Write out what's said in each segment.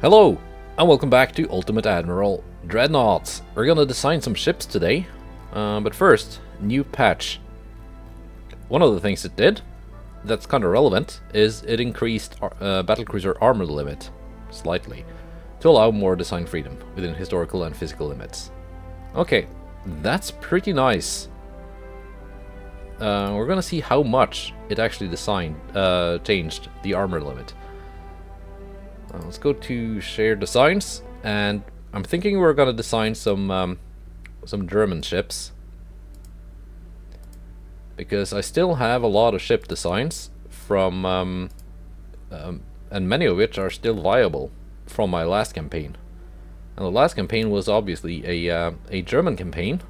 Hello, and welcome back to Ultimate Admiral Dreadnoughts. We're gonna design some ships today, but first, new patch. One of the things it did, that's kind of relevant, is it increased battlecruiser armor limit slightly to allow more design freedom within historical and physical limits. Okay, that's pretty nice. We're gonna see how much it actually changed the armor limit. Let's go to shared designs, and I'm thinking we're gonna design some German ships, because I still have a lot of ship designs from and many of which are still viable from my last campaign. And the last campaign was obviously a German campaign,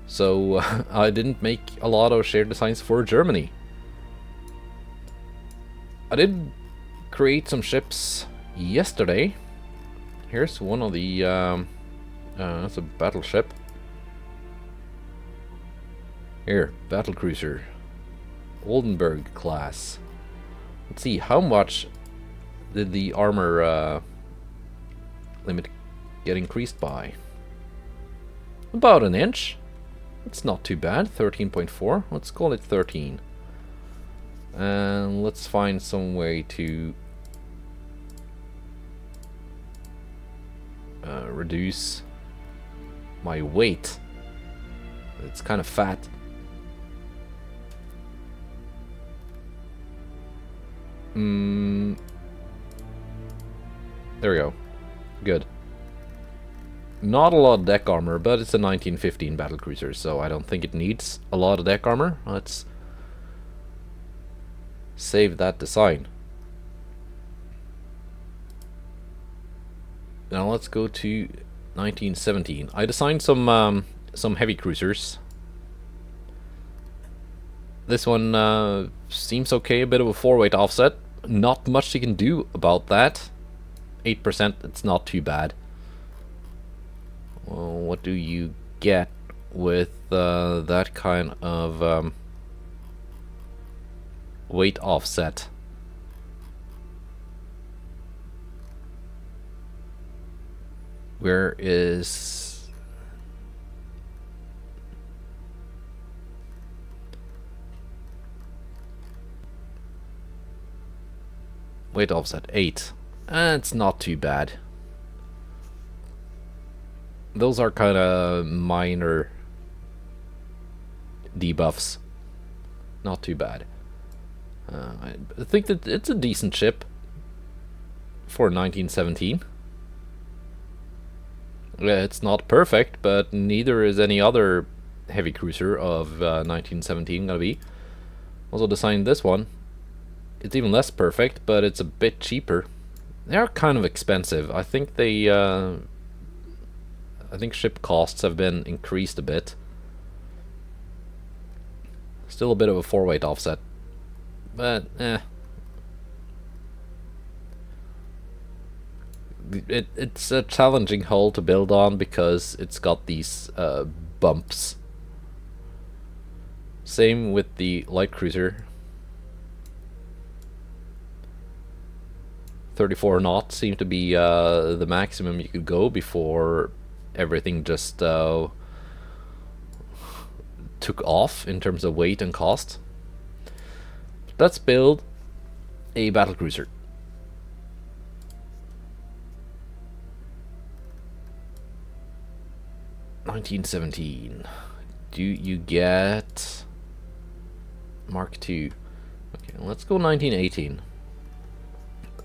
so I didn't make a lot of shared designs for Germany. I did create some ships yesterday. Here's one of the that's a battleship. Here, battlecruiser, Oldenburg class. Let's see, how much did the armor limit get increased by? About an inch. It's not too bad. 13.4. Let's call it 13. And let's find some way to reduce my weight. It's kind of fat. There we go. Good. Not a lot of deck armor, but it's a 1915 battlecruiser, so I don't think it needs a lot of deck armor. Let's save that design. Now let's go to 1917. I designed some heavy cruisers. This one seems okay, a bit of a 4-weight offset. Not much you can do about that. 8%, it's not too bad. Well, what do you get with that kind of weight offset? Where is weight offset? 8. It's not too bad. Those are kind of minor debuffs. Not too bad. I think that it's a decent ship for 1917. Yeah, it's not perfect, but neither is any other heavy cruiser of 1917 gonna be. Also designed this one. It's even less perfect, but it's a bit cheaper. They are kind of expensive. I think they, I think ship costs have been increased a bit. Still a bit of a 4-weight offset. But, It's a challenging hull to build on because it's got these bumps. Same with the light cruiser. 34 knots seemed to be the maximum you could go before everything just took off in terms of weight and cost. Let's build a battlecruiser. (1917). Do you get Mark II? Okay, let's go 1918.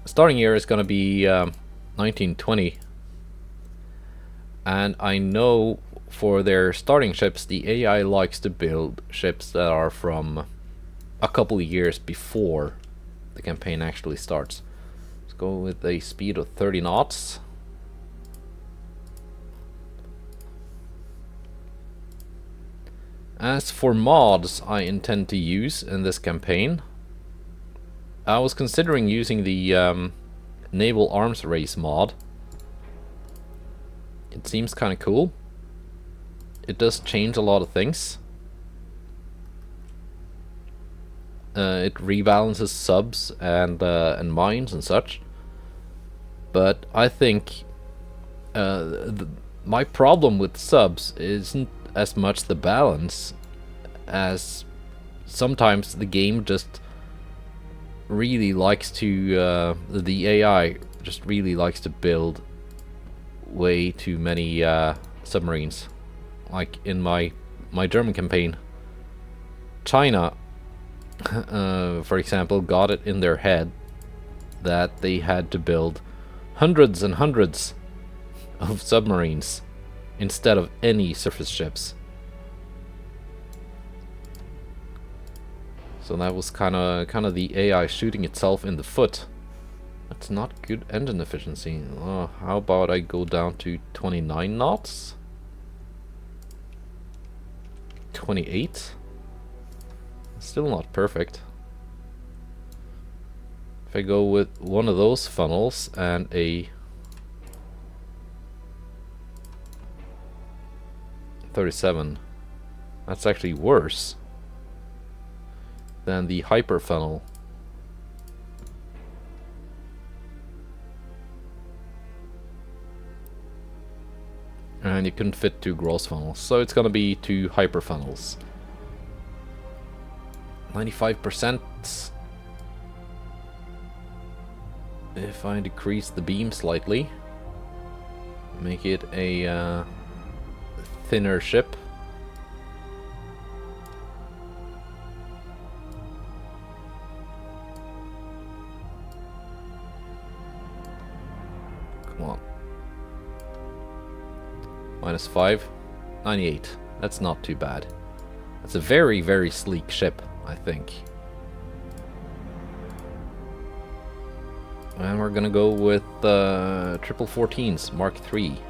Starting year is going to be 1920. And I know for their starting ships, the AI likes to build ships that are from a couple of years before the campaign actually starts. Let's go with a speed of 30 knots. As for mods I intend to use in this campaign, I was considering using the Naval Arms Race mod. It seems kind of cool. It does change a lot of things. it rebalances subs and mines and such. But I think my problem with subs isn't as much the balance as sometimes the game just really likes to, the AI just really likes to build way too many submarines. Like in my German campaign, China, for example, got it in their head that they had to build hundreds and hundreds of submarines instead of any surface ships. So that was kind of the AI shooting itself in the foot. That's not good engine efficiency. How about I go down to 29 knots? 28? Still not perfect. If I go with one of those funnels and a 37, that's actually worse than the hyper funnel. And you couldn't fit 2 gross funnels, so it's gonna be 2 hyper funnels. 95%. If I decrease the beam slightly, make it a thinner ship. Come on. -5, 98. That's not too bad. That's a very, very sleek ship, I think. And we're gonna go with triple 14s Mark III.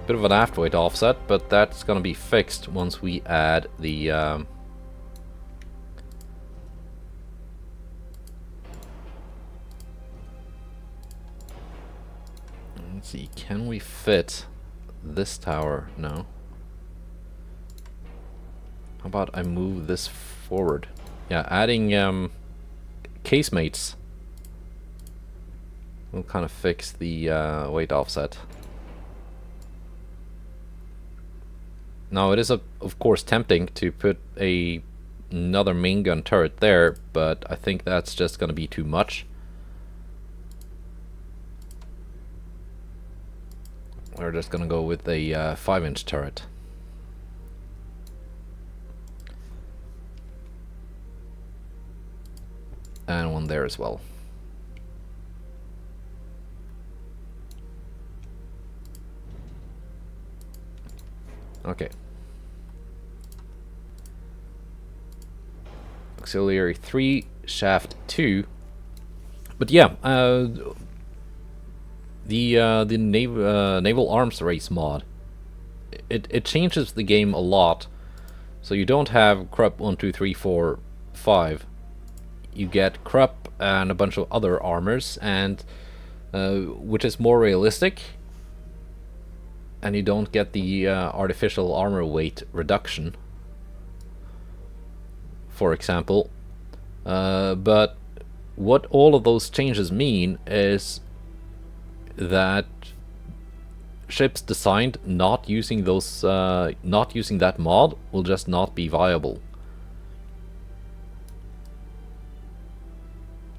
Bit of an aft weight offset, but that's gonna be fixed once we add the let's see, can we fit this tower? No. How about I move this forward? Yeah, adding casemates will kind of fix the weight offset. Now it is of course tempting to put another main gun turret there, but I think that's just going to be too much. We're just going to go with a 5-inch turret. And one there as well. Okay. Auxiliary 3, shaft 2. But yeah, the naval arms race mod, it changes the game a lot. So you don't have Krupp 1, 2, 3, 4, 5. You get Krupp and a bunch of other armors, and which is more realistic. And you don't get the artificial armor weight reduction, for example. But what all of those changes mean is that ships designed not using those, not using that mod will just not be viable.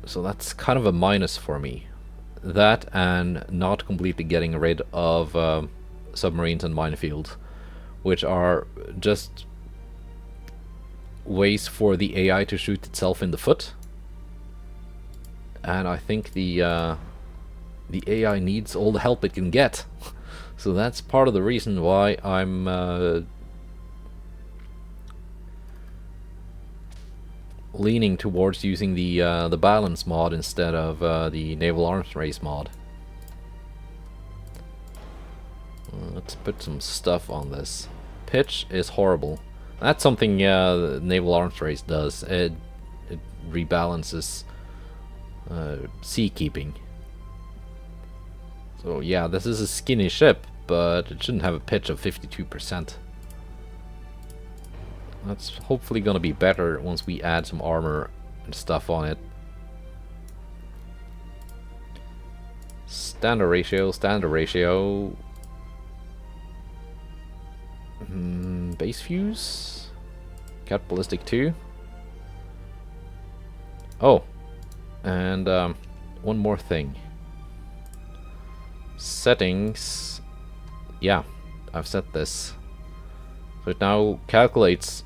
So that's kind of a minus for me. That and not completely getting rid of submarines and minefields, which are just ways for the AI to shoot itself in the foot. And I think the AI needs all the help it can get. So that's part of the reason why I'm leaning towards using the balance mod instead of the naval arms race mod. Let's put some stuff on this. Pitch is horrible. That's something the naval arms race does. It rebalances sea keeping. So yeah, this is a skinny ship, but it shouldn't have a pitch of 52%. That's hopefully gonna be better once we add some armor and stuff on it. Standard ratio, standard ratio. Base fuse. Cat ballistic 2. Oh, and one more thing. Settings. Yeah, I've set this. So it now calculates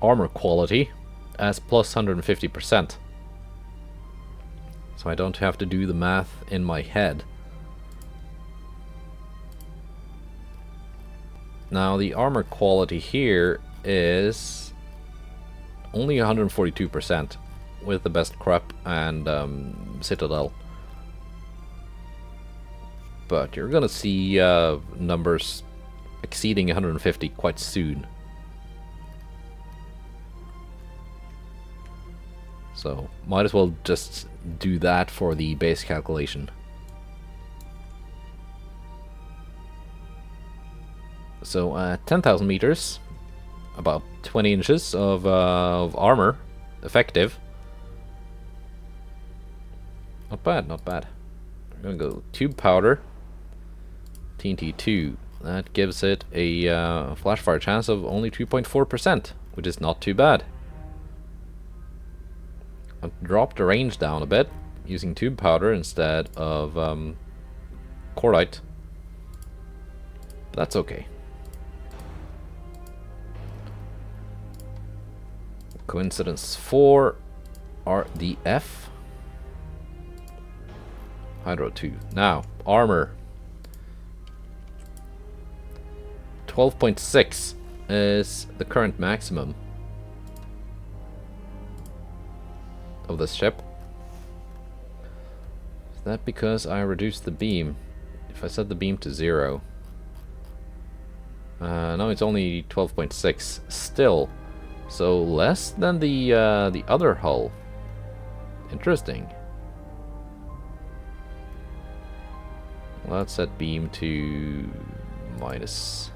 armor quality as plus 150%. So I don't have to do the math in my head. Now the armor quality here is only 142% with the best crop and Citadel. But you're gonna see numbers exceeding 150 quite soon. So might as well just do that for the base calculation. So 10,000 meters, about 20 inches of armor, effective. Not bad, not bad. We're gonna go tube powder, TNT 2. That gives it a flash fire chance of only 2.4%, which is not too bad. I've dropped the range down a bit, using tube powder instead of cordite. But that's okay. Coincidence 4, RDF. Hydro 2. Now, armor. 12.6 is the current maximum of this ship. Is that because I reduced the beam? If I set the beam to 0. No, it's only 12.6 still. So less than the other hull. Interesting. Let's set beam to minus.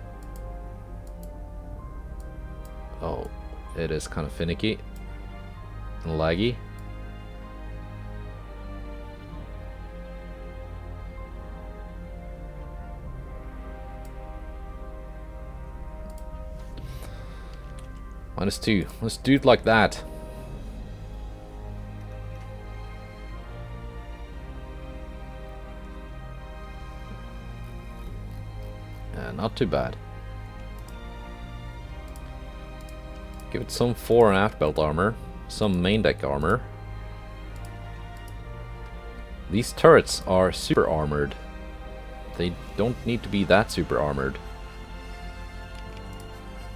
Oh, it is kind of finicky and laggy. -2. Let's do it like that. Not too bad. Give it some fore and aft belt armor, some main deck armor. These turrets are super armored. They don't need to be that super armored.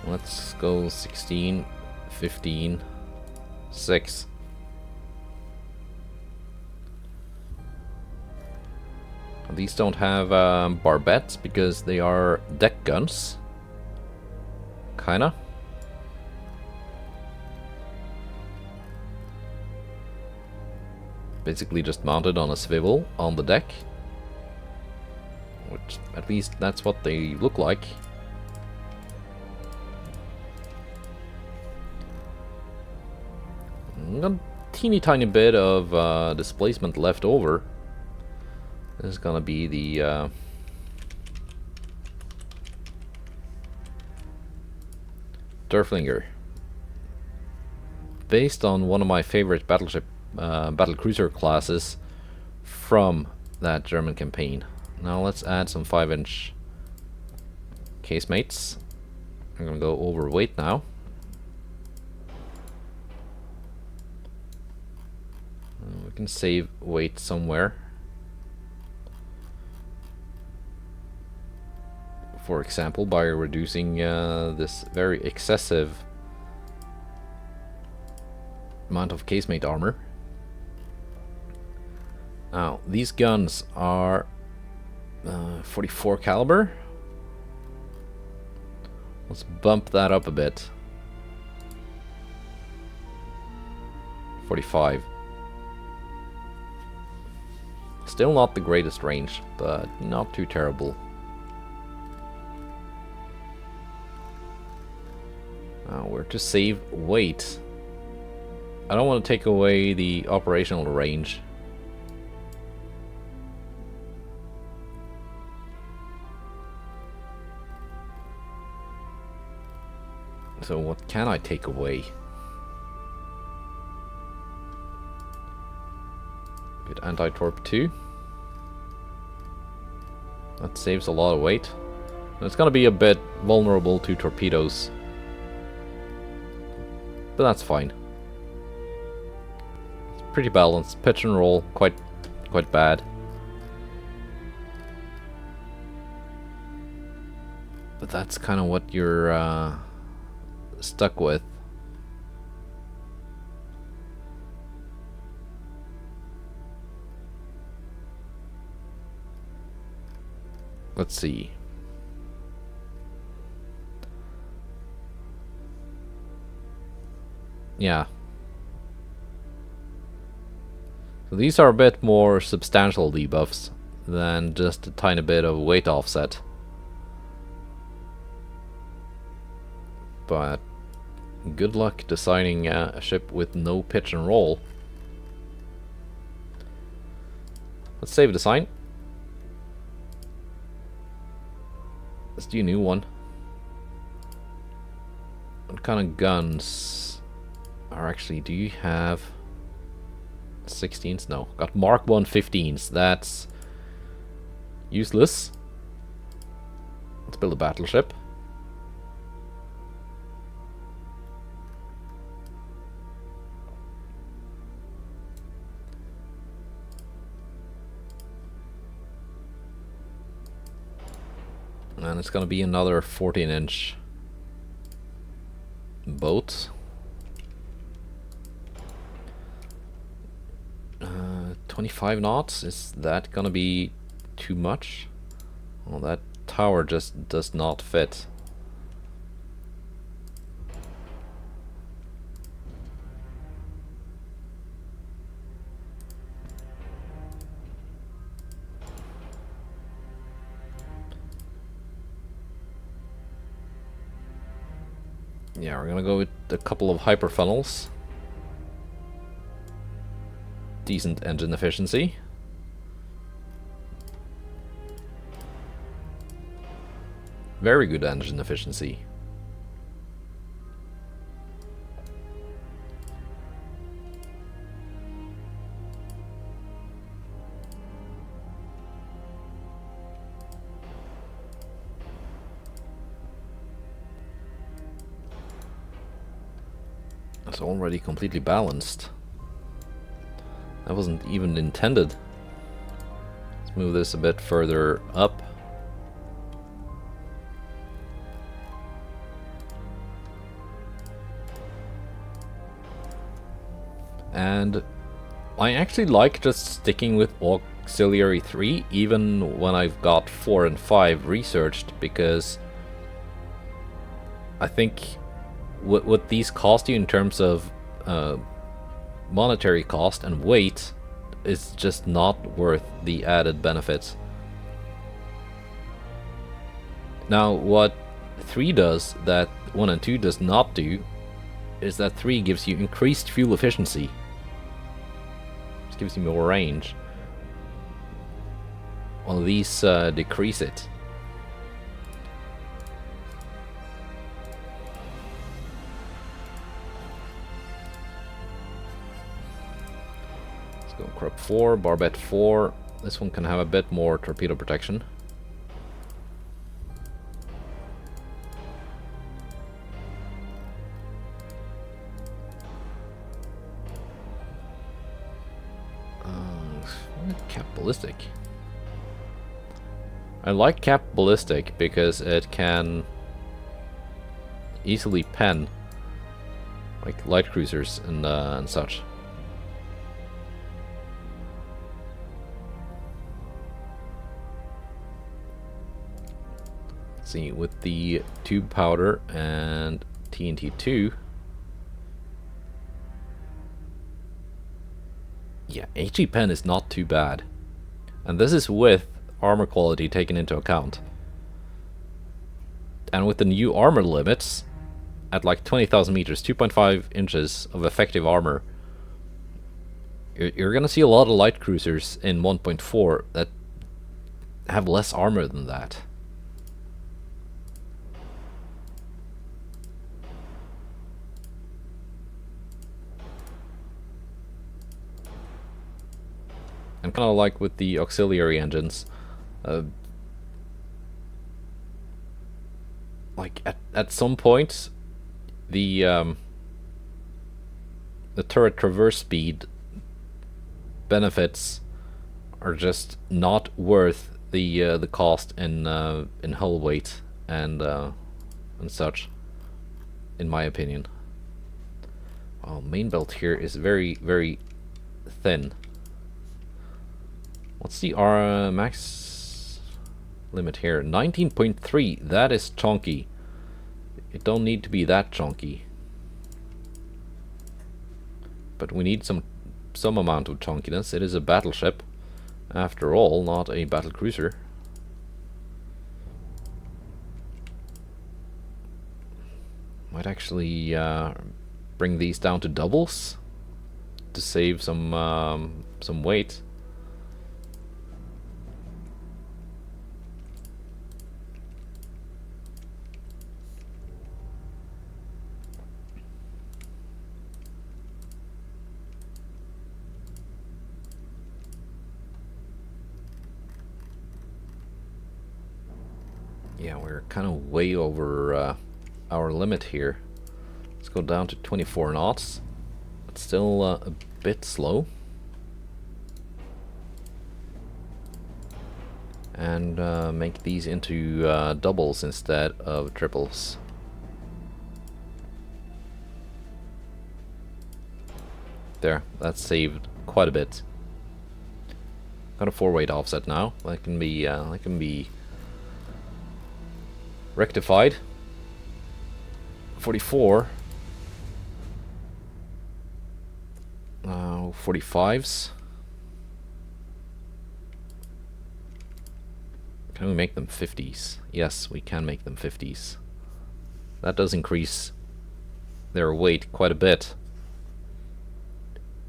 Let's go 16, 15, 6. These don't have barbettes because they are deck guns. Kinda. Basically just mounted on a swivel on the deck. Which, at least that's what they look like. Got a teeny tiny bit of displacement left over. This is gonna be the derflinger, based on one of my favorite battleship, battlecruiser classes from that German campaign. Now let's add some 5-inch casemates. I'm gonna go overweight now. We can save weight somewhere. For example, by reducing this very excessive amount of casemate armor. Now, these guns are 44 caliber. Let's bump that up a bit. 45. Still not the greatest range, but not too terrible. We're to save weight. I don't want to take away the operational range. So what can I take away? Good anti-torp 2. That saves a lot of weight. It's gonna be a bit vulnerable to torpedoes. But that's fine. It's pretty balanced. Pitch and roll, quite bad. But that's kind of what you're stuck with. Let's see. Yeah. So these are a bit more substantial debuffs than just a tiny bit of weight offset. But good luck designing a ship with no pitch and roll. Let's save design. Let's do a new one. What kind of guns are actually, do you have 16s? No, got Mark 1 15s. That's useless. Let's build a battleship. And it's gonna be another 14-inch boat. 25 knots, is that gonna be too much? Well, that tower just does not fit. Yeah, we're gonna go with a couple of hyper funnels. Decent engine efficiency. Very good engine efficiency. It's already completely balanced. That wasn't even intended. Let's move this a bit further up. And I actually like just sticking with auxiliary 3 even when I've got 4 and 5 researched, because I think what these cost you in terms of monetary cost and weight is just not worth the added benefits. Now what 3 does that 1 and 2 does not do is that 3 gives you increased fuel efficiency. Just gives you more range. While these decrease it. Go Crop 4, Barbette 4. This one can have a bit more torpedo protection. Cap Ballistic. I like Cap Ballistic because it can easily pen like light cruisers and such. See, with the tube powder and TNT2, yeah, HE pen is not too bad, and this is with armor quality taken into account. And with the new armor limits, at like 20,000 meters, 2.5 inches of effective armor, you're gonna see a lot of light cruisers in 1.4 that have less armor than that. And kind of like with the auxiliary engines, like at some point, the turret traverse speed benefits are just not worth the cost in hull weight and such, in my opinion. Well, main belt here is very thin. What's the max limit here? 19.3. That is chunky. It don't need to be that chunky, but we need some amount of chunkiness. It is a battleship, after all, not a battle cruiser. Might actually bring these down to doubles to save some weight. Yeah, we're kind of way over our limit here. Let's go down to 24 knots. It's still a bit slow. And make these into doubles instead of triples. There, that saved quite a bit. Got a 4-weight offset now. That can be rectified. 44. 45s. Can we make them 50s? Yes, we can make them 50s. That does increase their weight quite a bit.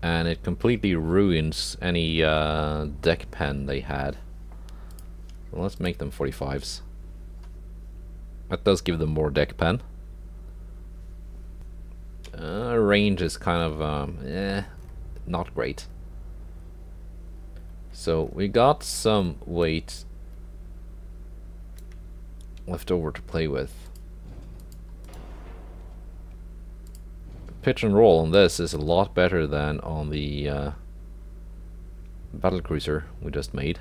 And it completely ruins any deck pen they had. So let's make them 45s. That does give them more deck pen. Range is kind of not great. So we got some weight left over to play with. Pitch and roll on this is a lot better than on the battlecruiser we just made.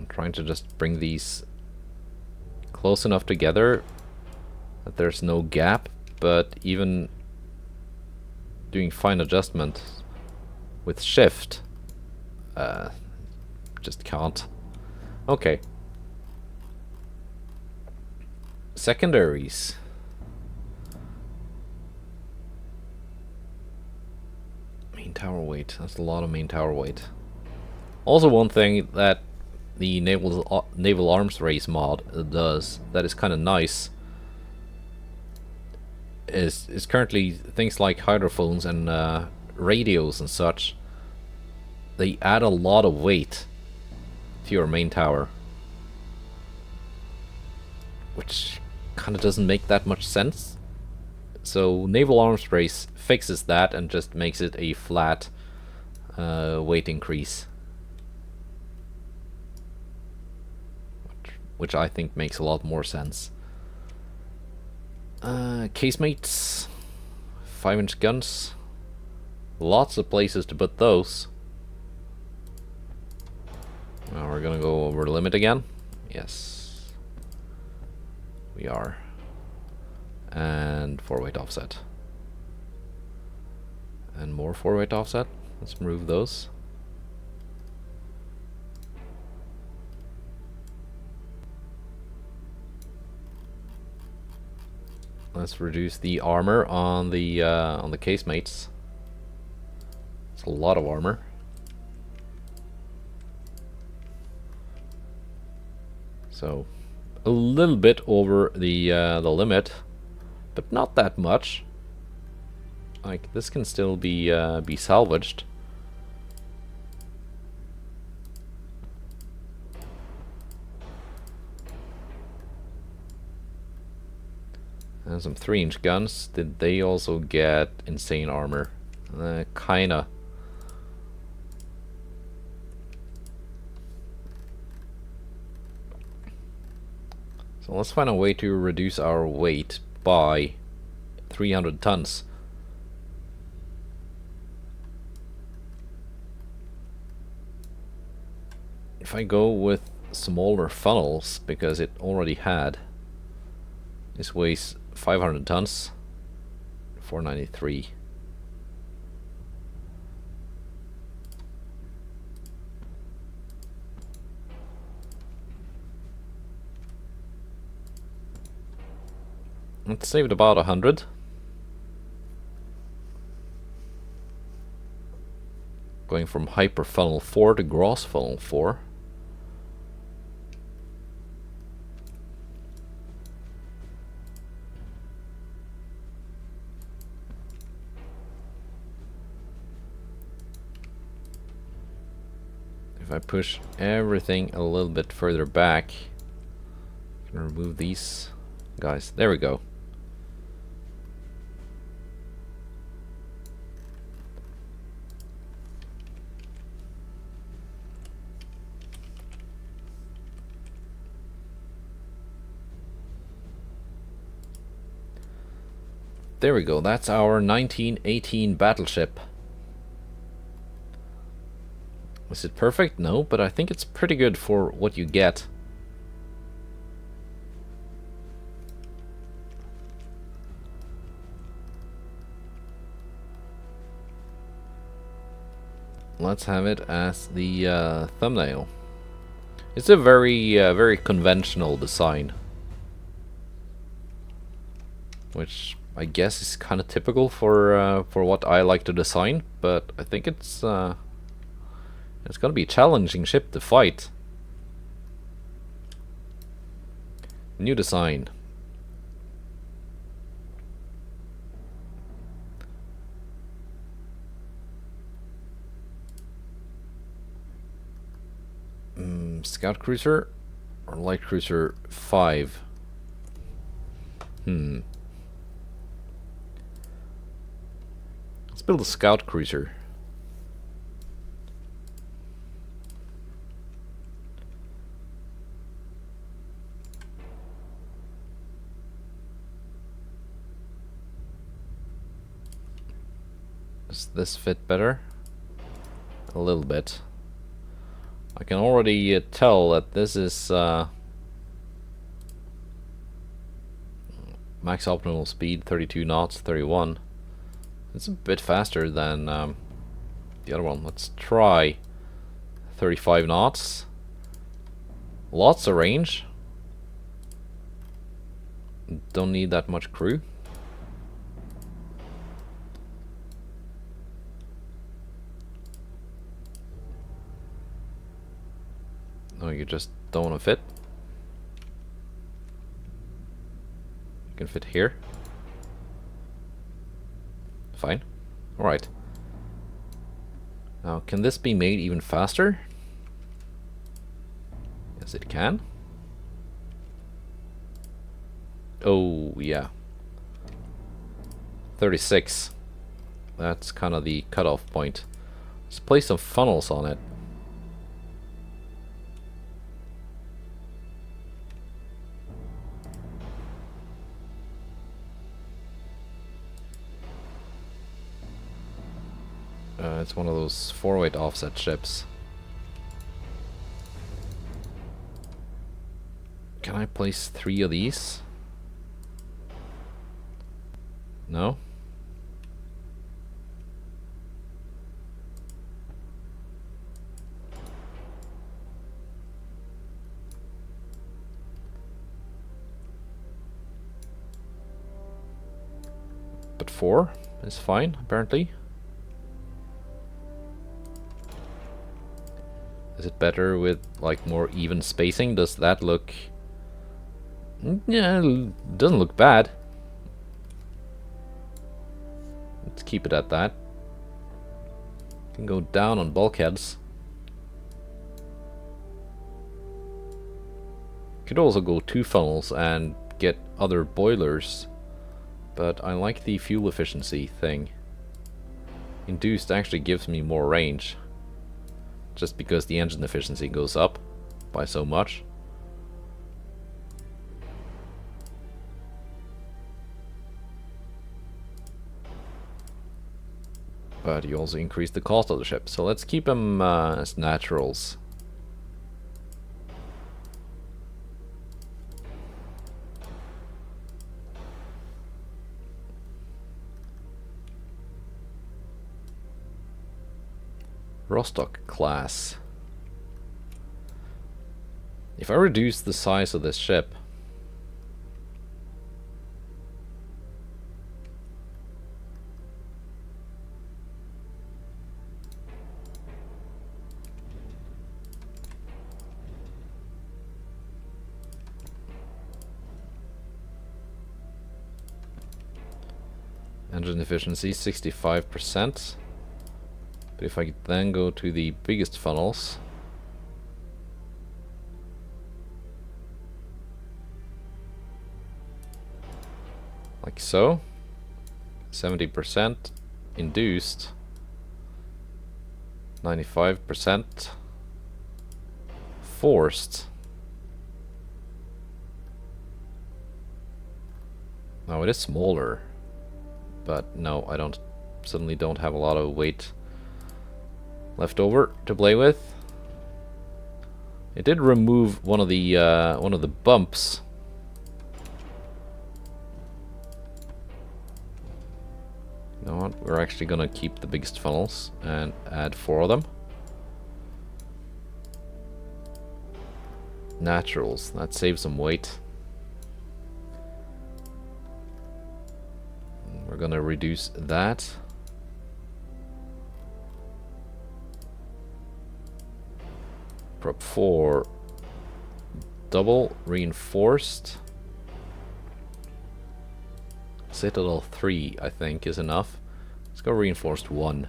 Trying to just bring these close enough together that there's no gap, but even doing fine adjustment with shift just can't. Okay. Secondaries. Main tower weight. That's a lot of main tower weight. Also, one thing that the naval arms race mod does that is kind of nice is currently things like hydrophones and radios and such. They add a lot of weight to your main tower, which kind of doesn't make that much sense. So naval arms race fixes that and just makes it a flat weight increase, which I think makes a lot more sense. Casemates, 5-inch guns, lots of places to put those. Now we're gonna go over the limit again. Yes, we are. and 4-weight offset. And more 4-weight offset. Let's remove those. Let's reduce the armor on the casemates. It's a lot of armor. So a little bit over the limit, but not that much. Like, this can still be salvaged. And some 3-inch guns. Did they also get insane armor? Kinda. So let's find a way to reduce our weight by 300 tons. If I go with smaller funnels, because it already had, this weighs 500 tons, 493. It saved about 100. Going from hyper funnel 4 to gross funnel 4. If I push everything a little bit further back, I can remove these guys. There we go. There we go. That's our 1918 battleship. Is it perfect? No, but I think it's pretty good for what you get. Let's have it as the thumbnail. It's a very conventional design, which I guess is kind of typical for what I like to design. But I think it's gonna be a challenging ship to fight. New design. Scout cruiser or light cruiser 5? Let's build a scout cruiser. Does this fit better? A little bit. I can already tell that this is max optimal speed 32 knots, 31. It's a bit faster than the other one. Let's try 35 knots. Lots of range. Don't need that much crew. No, you just don't want to fit. You can fit here. Fine. Alright. Now, can this be made even faster? Yes, it can. Oh, yeah. 36. That's kind of the cutoff point. Let's place some funnels on it. It's one of those 4-weight offset ships. Can I place 3 of these? No? But 4 is fine, apparently. Is it better with like more even spacing? Does that look... Yeah, it doesn't look bad. Let's keep it at that. Can go down on bulkheads. Could also go 2 funnels and get other boilers. But I like the fuel efficiency thing. Induced actually gives me more range. Just because the engine efficiency goes up by so much. But you also increase the cost of the ship. So let's keep them as naturals. Rostock class. If I reduce the size of this ship, engine efficiency 65%. But if I then go to the biggest funnels, like so, 70% induced, 95% forced. Now it is smaller, but no, I suddenly don't have a lot of weight left over to play with. It did remove one of the bumps. You know what? We're actually gonna keep the biggest funnels and add 4 of them. Naturals, that saves some weight. We're gonna reduce that. Prop 4 double reinforced. Citadel 3 I think is enough. Let's go reinforced 1.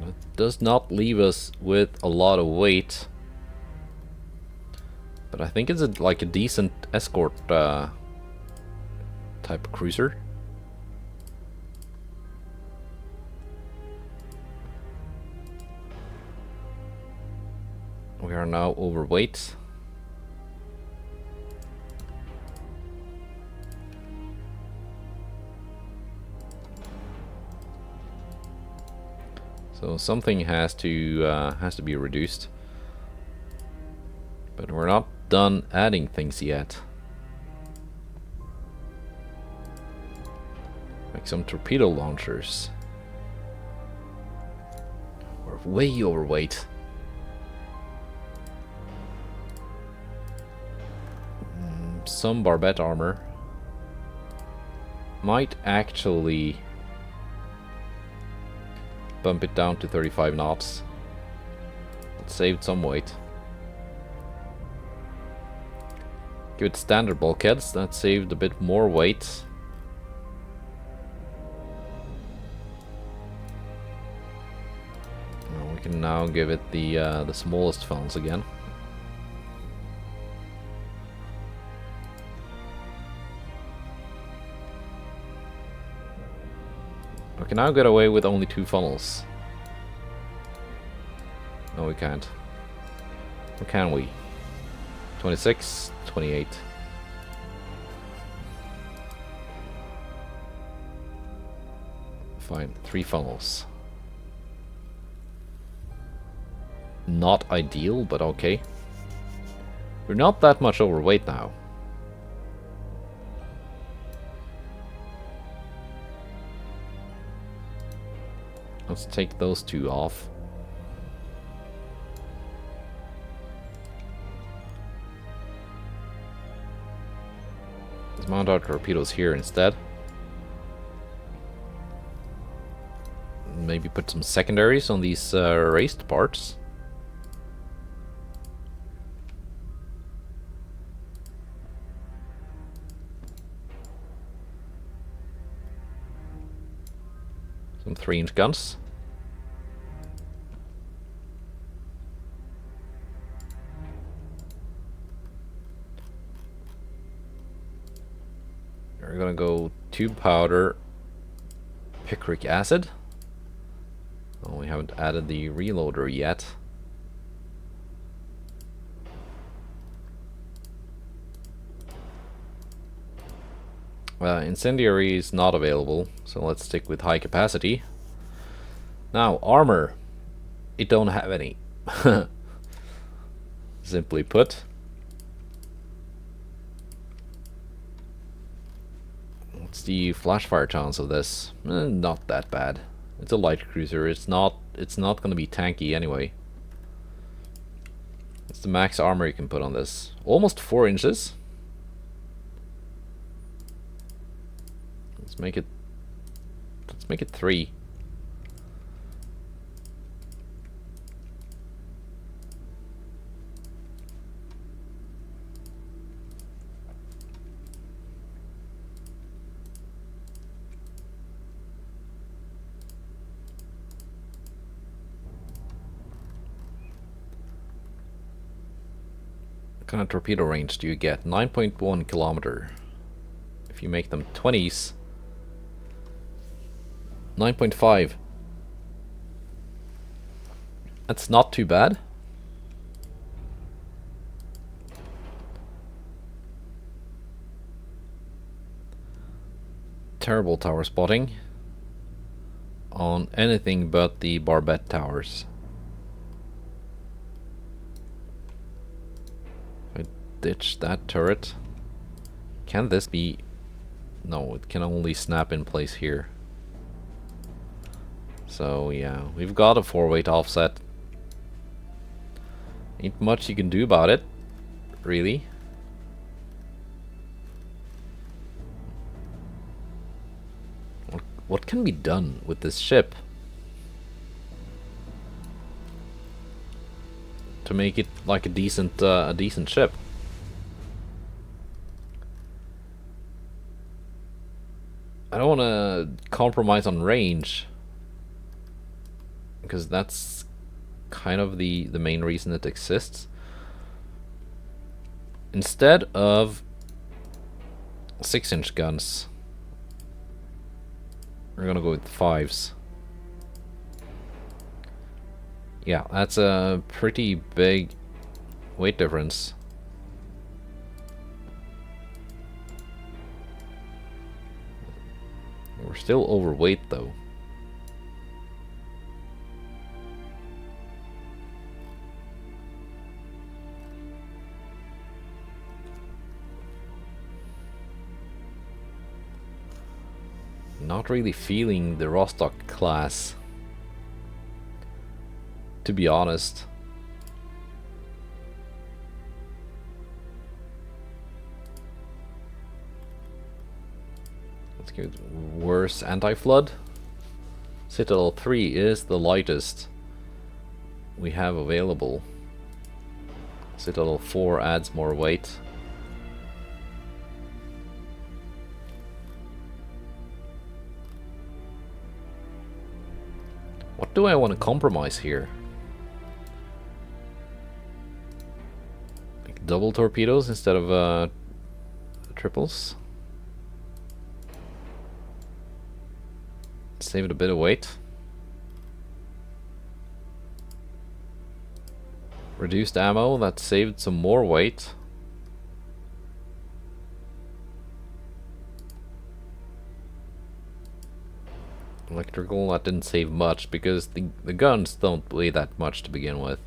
That does not leave us with a lot of weight, but I think it's like a decent escort type of cruiser. We are now overweight. So something has to be reduced. But we're not done adding things yet. Like some torpedo launchers. We're way overweight. Some barbette armor might actually bump it down to 35 knots. It saved some weight. Give it standard bulkheads, that saved a bit more weight. We can now give it the smallest funnels again. We can now get away with only 2 funnels. No, we can't. Or can we? 26, 28. Fine, 3 funnels. Not ideal, but okay. We're not that much overweight now. Let's take those two off. Let's mount our torpedoes here instead. Maybe put some secondaries on these raced parts. Some 3-inch guns. We're gonna go tube powder, picric acid. Oh, we haven't added the reloader yet. Incendiary is not available, so let's stick with high capacity. Now, armor. It don't have any. Simply put. What's the flash fire chance of this? Not that bad. It's a light cruiser. It's not gonna be tanky anyway. It's the max armor you can put on this. Almost 4 inches. Let's make it 3. What kind of torpedo range do you get? 9.1 kilometer. If you make them 20s, 9.5. That's not too bad. Terrible tower spotting on anything but the barbette towers. I ditch that turret. Can this be... No, it can only snap in place here. So yeah, we've got a 4-weight offset. Ain't much you can do about it, really. What can be done with this ship to make it like a decent ship? I don't want to compromise on range, because that's kind of the main reason it exists. Instead of 6-inch guns, we're gonna go with 5s. Yeah, that's a pretty big weight difference. We're still overweight though. Not really feeling the Rostock class, to be honest. Let's get worse anti-flood. Citadel 3 is the lightest we have available. Citadel 4 adds more weight. What do I want to compromise here? Like double torpedoes instead of triples. Save it a bit of weight. Reduced ammo, that saved some more weight. Electrical, that didn't save much because the guns don't weigh that much to begin with.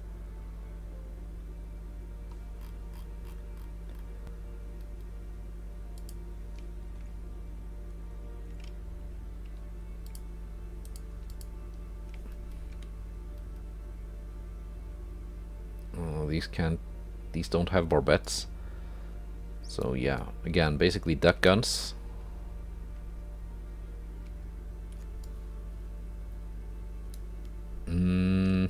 These don't have barbettes. So yeah, again, basically duck guns. We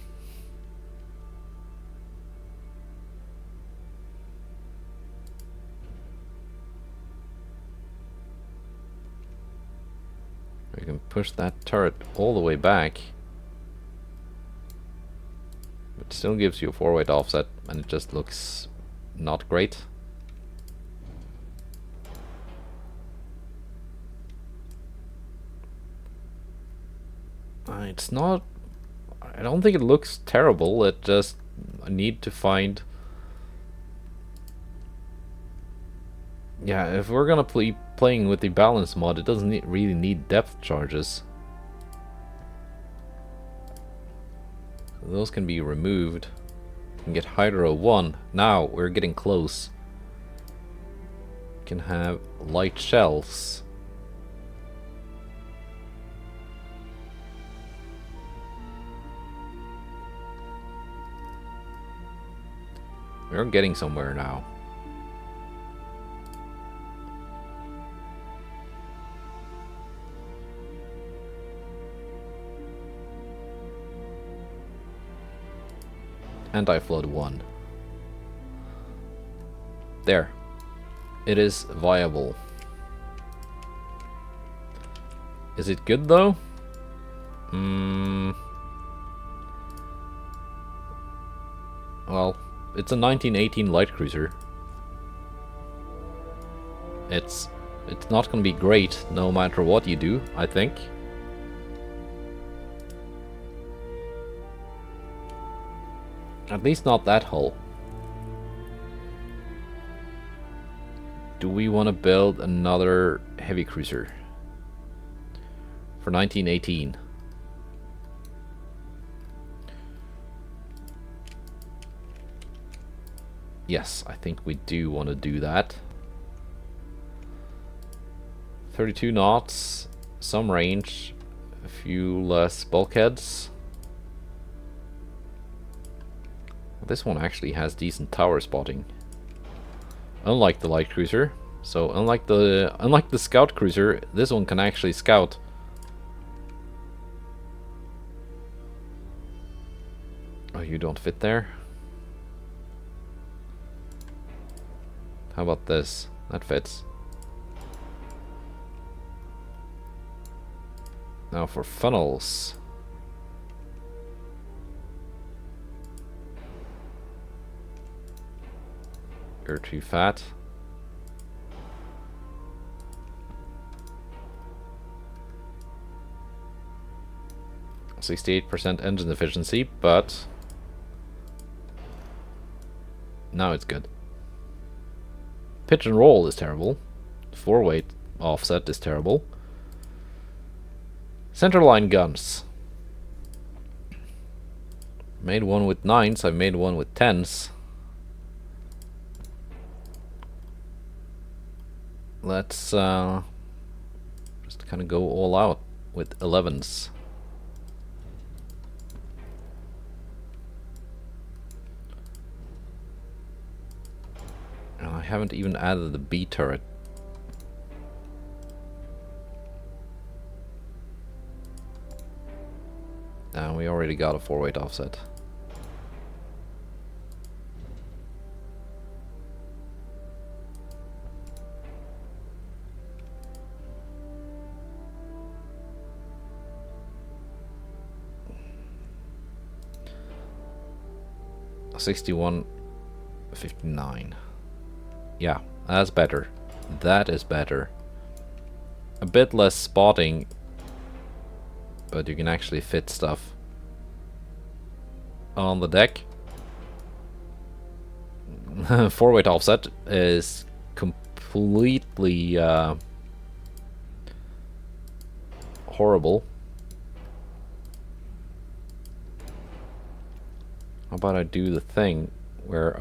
can push that turret all the way back. It still gives you a 4-weight offset, and it just looks not great. It's not... I don't think it looks terrible. It just... I need to find... Yeah, if we're gonna be playing with the balance mod, it doesn't really need depth charges. Those can be removed. You can get Hydro 1. Now we're getting close. You can have light shells. We're getting somewhere now. Anti-flood 1. There. It is viable. Is it good though? Well, it's a 1918 light cruiser. It's not gonna be great no matter what you do, I think. At least not that hull. Do we want to build another heavy cruiser for 1918? Yes, I think we do want to do that. 32 knots, some range, a few less bulkheads. This one actually has decent tower spotting, unlike the light cruiser. So unlike the scout cruiser, this one can actually scout. Oh, you don't fit there? How about this? That fits. Now for funnels. You're too fat. %68% engine efficiency, but now it's good. Pitch and roll is terrible. 4-weight offset is terrible. Centerline guns. Made one with 9s, I've made one with 10s. Let's just kind of go all out with 11s. And I haven't even added the B turret. And we already got a 4-weight offset. $61.59. Yeah, that's better. That is better. A bit less spotting, but you can actually fit stuff on the deck. 4-weight offset is completely horrible. How about I do the thing where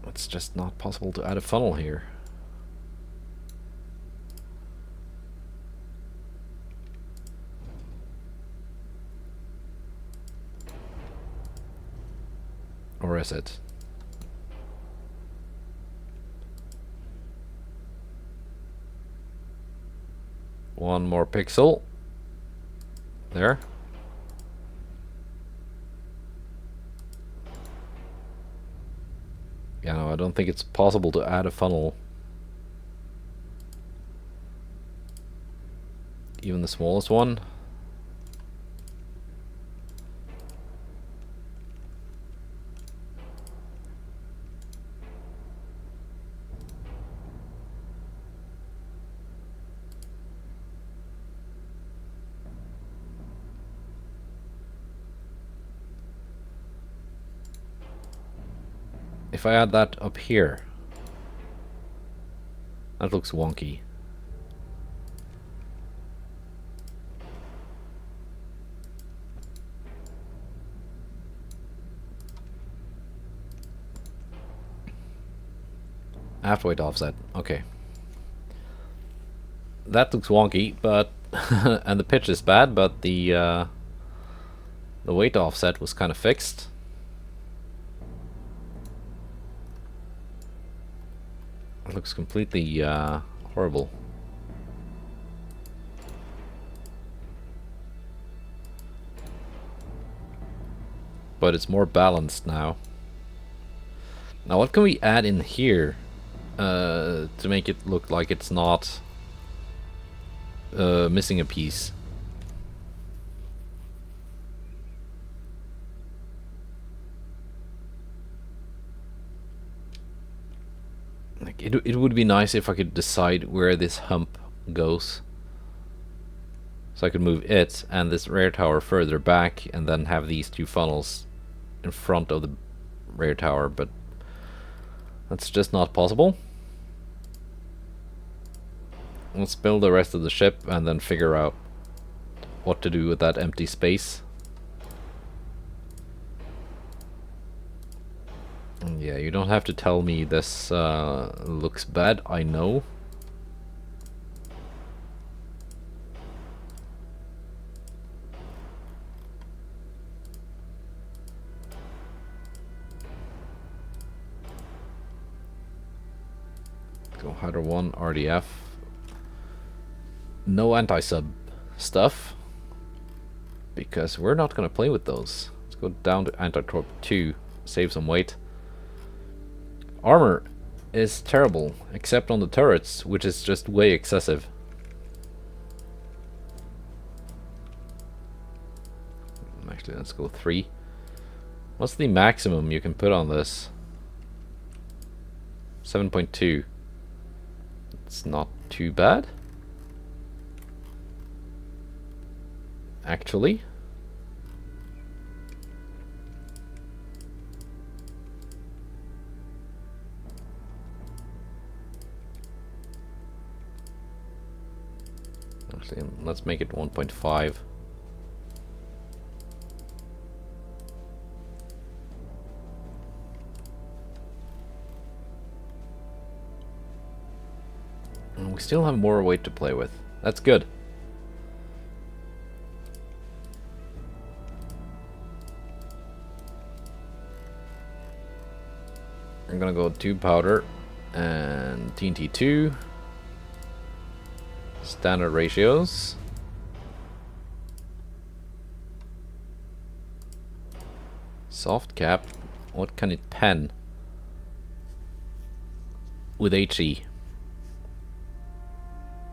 it's just not possible to add a funnel here. Or is it? One more pixel. There. Yeah, no, I don't think it's possible to add a funnel. Even the smallest one. If I add that up here, that looks wonky. I have to wait offset. Okay. That looks wonky, but and the pitch is bad, but the weight offset was kind of fixed. It looks completely horrible. But it's more balanced now. Now what can we add in here to make it look like it's not missing a piece? Like it would be nice if I could decide where this hump goes. So I could move it and this rear tower further back and then have these two funnels in front of the rear tower, but that's just not possible. Let's build the rest of the ship and then figure out what to do with that empty space. And yeah, you don't have to tell me this looks bad, I know. Go Hydra 1 RDF. No anti-sub stuff, because we're not going to play with those. Let's go down to anti-torp 2, save some weight. Armor is terrible, except on the turrets, which is just way excessive. Actually, let's go 3. What's the maximum you can put on this? 7.2. It's not too bad, actually. Actually, let's make it 1.5. And we still have more weight to play with. That's good. I'm gonna go tube powder and TNT 2. Standard ratios. Soft cap. What can it pen? With HE.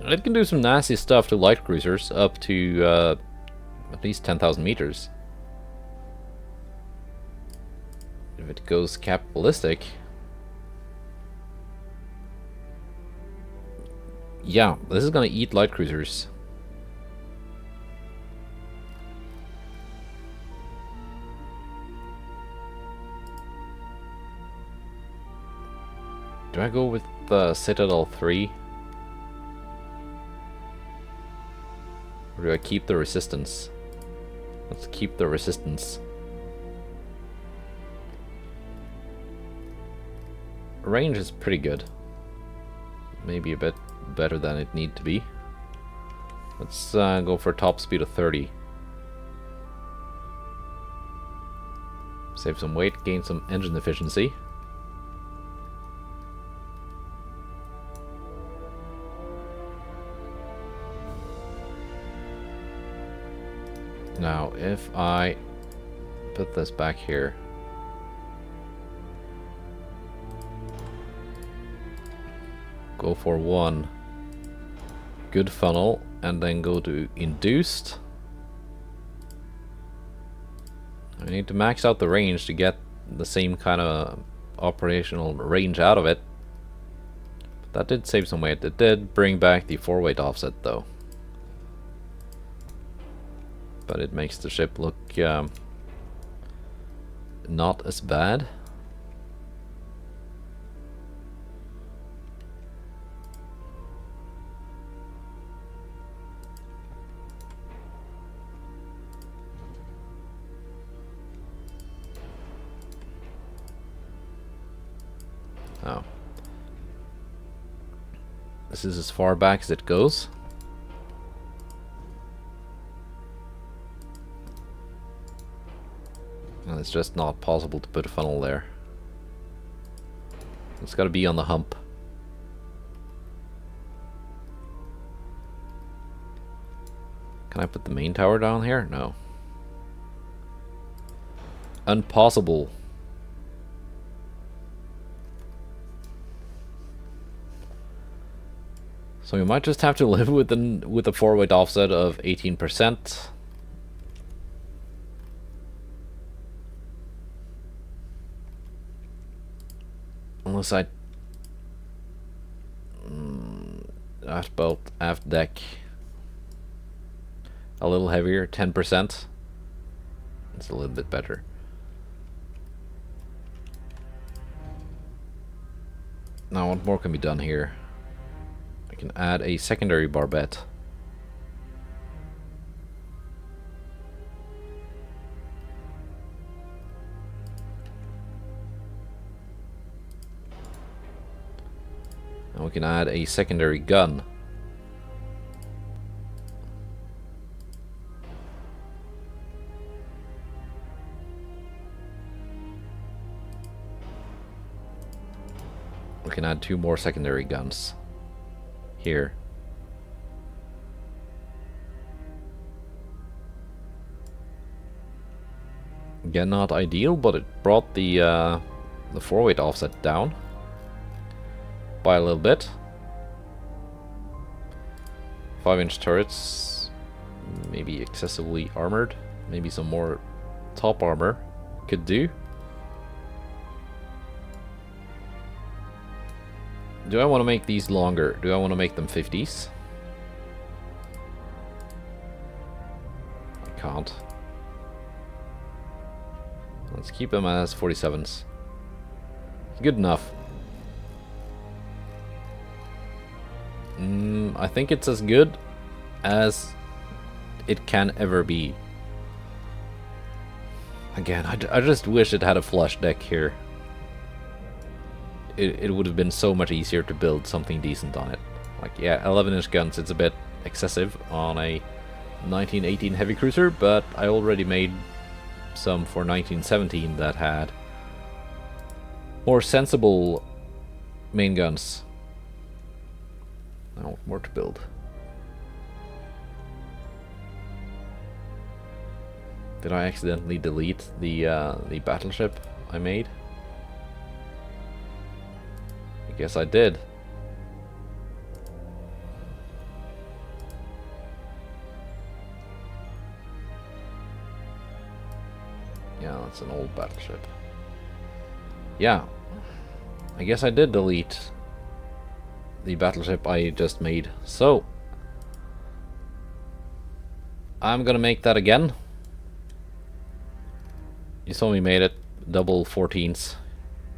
It can do some nasty stuff to light cruisers up to at least 10,000 meters. If it goes cap ballistic. Yeah, this is gonna eat light cruisers. Do I go with the Citadel 3? Or do I keep the resistance? Let's keep the resistance. Range is pretty good. Maybe a bit better than it need to be. Let's go for top speed of 30. Save some weight, gain some engine efficiency. Now, if I put this back here, go for one good funnel, and then go to induced. I need to max out the range to get the same kind of operational range out of it. That did save some weight. It did bring back the 4-weight offset though. But it makes the ship look not as bad. Oh. This is as far back as it goes. And it's just not possible to put a funnel there. It's got to be on the hump. Can I put the main tower down here? No. Impossible. So we might just have to live with a 4-weight offset of 18%. Unless I aft bolt, aft deck a little heavier, 10%. It's a little bit better. Now what more can be done here? I can add a secondary barbette. And we can add a secondary gun. We can add 2 more secondary guns here. Again, not ideal, but it brought the 4-weight offset down by a little bit. 5-inch turrets, maybe excessively armored. Maybe some more top armor could do. Do I want to make these longer? Do I want to make them 50s? I can't. Let's keep them as 47s. Good enough. I think it's as good as it can ever be. Again, I just wish it had a flush deck here. It would have been so much easier to build something decent on it. Like, yeah, 11-inch guns, it's a bit excessive on a 1918 heavy cruiser, but I already made some for 1917 that had more sensible main guns. Now, more to build. Did I accidentally delete the battleship I made? I guess I did. Yeah, that's an old battleship. Yeah, I guess I did delete the battleship I just made. So, I'm gonna make that again. You saw me made it double 14s.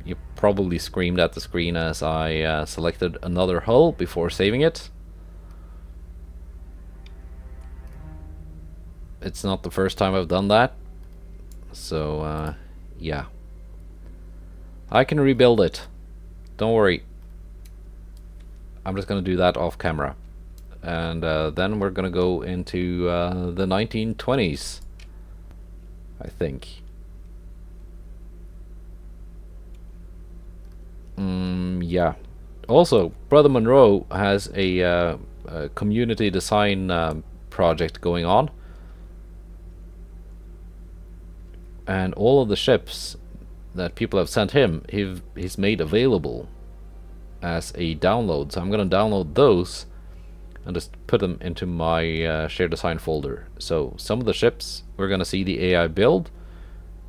You probably screamed at the screen as I selected another hull before saving it. It's not the first time I've done that. So, yeah. I can rebuild it. Don't worry. I'm just going to do that off camera. And then we're going to go into the 1920s. I think. Yeah. Also, Brother Monroe has a community design project going on, and all of the ships that people have sent him, he's made available as a download. So I'm gonna download those and just put them into my shared design folder. So some of the ships we're gonna see the AI build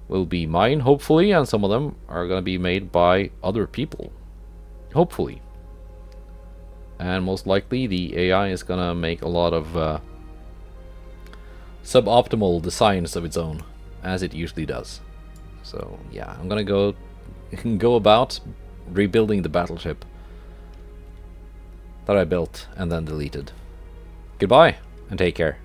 will be mine, hopefully, and some of them are gonna be made by other people, hopefully. And most likely the AI is gonna make a lot of suboptimal designs of its own, as it usually does. So yeah, I'm gonna go about rebuilding the battleship that I built and then deleted. Goodbye, and take care.